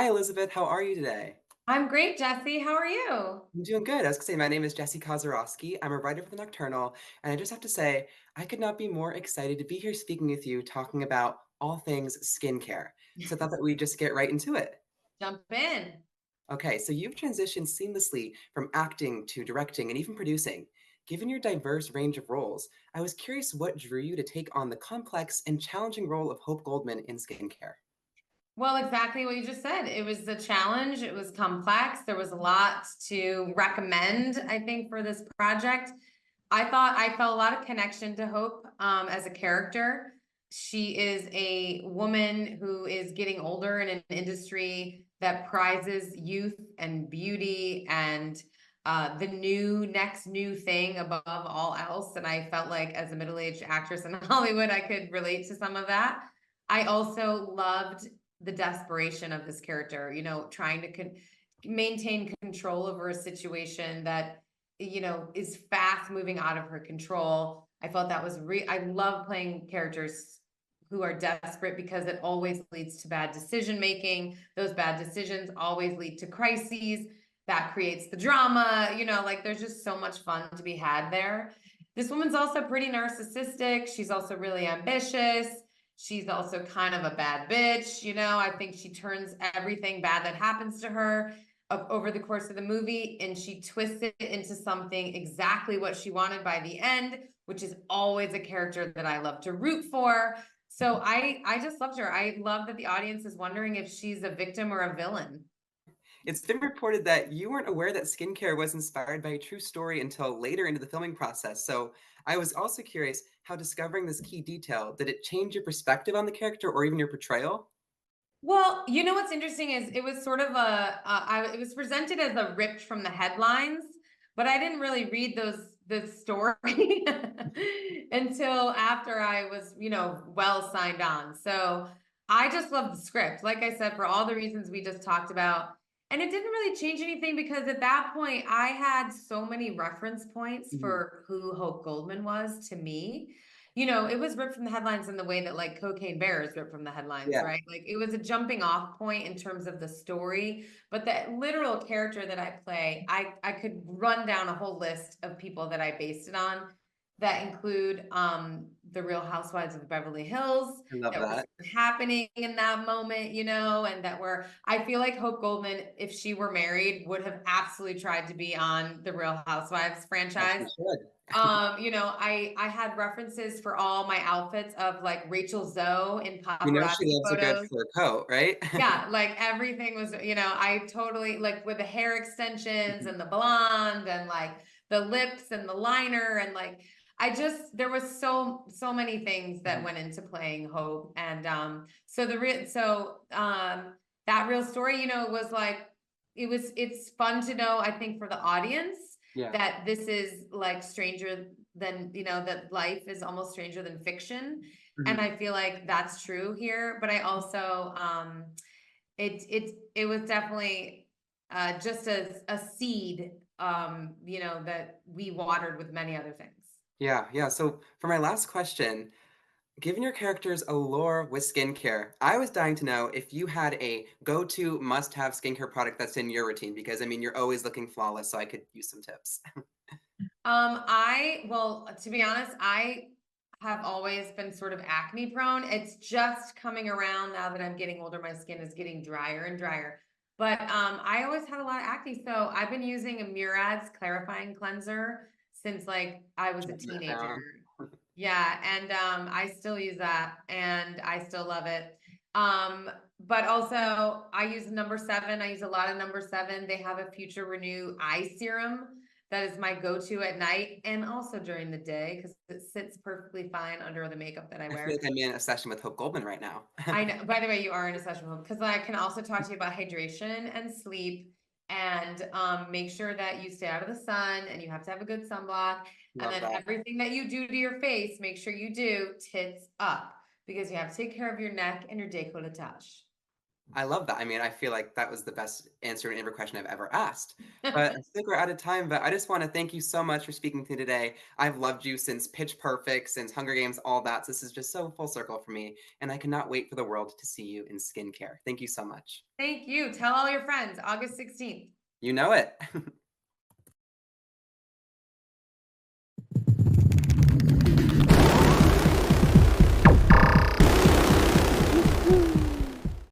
Hi, Elizabeth. How are you today? I'm great, Jesse. How are you? I'm doing good. I was gonna say, my name is Jesse Kozarowski. I'm a writer for the Nocturnal, and I just have to say, I could not be more excited to be here speaking with you, talking about all things skincare. So I thought that we'd just get right into it. Jump in. Okay, so you've transitioned seamlessly from acting to directing and even producing. Given your diverse range of roles, I was curious what drew you to take on the complex and challenging role of Hope Goldman in skincare. Well, exactly what you just said. It was a challenge. It was complex. There was a lot to recommend, I think, for this project. I thought I felt a lot of connection to Hope as a character. She is a woman who is getting older in an industry that prizes youth and beauty and the next new thing above all else. And I felt like as a middle-aged actress in Hollywood, I could relate to some of that. I also loved the desperation of this character, trying to maintain control over a situation that is fast moving out of her control. I felt that was I love playing characters who are desperate because it always leads to bad decision making. Those bad decisions always lead to crises that creates the drama. Like there's just so much fun to be had there. This woman's also pretty narcissistic. She's also really ambitious. She's also kind of a bad bitch. I think she turns everything bad that happens to her over the course of the movie, and she twists it into something exactly what she wanted by the end, which is always a character that I love to root for. So I just loved her. I love that the audience is wondering if she's a victim or a villain. It's been reported that you weren't aware that skincare was inspired by a true story until later into the filming process. So I was also curious how discovering this key detail, did it change your perspective on the character or even your portrayal? Well, what's interesting is it was sort of it was presented as a ripped from the headlines, but I didn't really read the story until after I was, well signed on. So I just love the script, like I said, for all the reasons we just talked about. And it didn't really change anything because at that point I had so many reference points Mhm. for who Hope Goldman was to me. It was ripped from the headlines in the way that like Cocaine Bear is ripped from the headlines, Yeah. right? Like it was a jumping off point in terms of the story, but the literal character that I play, I could run down a whole list of people that I based it on that include the Real Housewives of Beverly Hills I love that were that. happening in that moment, and that were I feel like Hope Goldman, if she were married, would have absolutely tried to be on the Real Housewives As you franchise. should. I had references for all my outfits of like Rachel Zoe in You know she paparazzi loves a good photos. fur coat, right? Yeah, like everything was, I totally like with the hair extensions and the blonde and like the lips and the liner and like there was so many things that Mhm. went into playing Hope. And that real story, was like it's fun to know, I think, for the audience Yeah. that this is like stranger than, that life is almost stranger than fiction. And Mhm. I feel like that's true here, but I also it was definitely just a seed, that we watered with many other things. Yeah, yeah. So for my last question, given your character's allure with skincare, I was dying to know if you had a go-to must-have skincare product that's in your routine, because I mean, you're always looking flawless, so I could use some tips. Well, to be honest, I have always been sort of acne prone. It's just coming around now that I'm getting older. My skin is getting drier and drier. But I always had a lot of acne. So I've been using a Murad's clarifying cleanser since like I was a Jotting that teenager. down. Yeah, and I still use that and I still love it. Um, but also I use number 7. I use a lot of number 7. They have a Future Renew eye serum that is my go-to at night and also during the day because it sits perfectly fine under the makeup that I I feel wear. like I'm in a session with Hope Goldman right now. I know, by the way, you are in a session home because I can also talk to you about hydration and sleep and make sure that you stay out of the sun and you have to have a good sunblock. And Love then that. everything that you do to your face, make sure you do tits up because you have to take care of your neck and your décolletage. I love that. I mean, I feel like that was the best answer in every question I've ever asked. But I think we're out of time, but I just want to thank you so much for speaking to me today. I've loved you since Pitch Perfect, since Hunger Games, all that. So this is just so full circle for me, and I cannot wait for the world to see you in skincare. Thank you so much. Thank you. Tell all your friends, August 16th. You know it.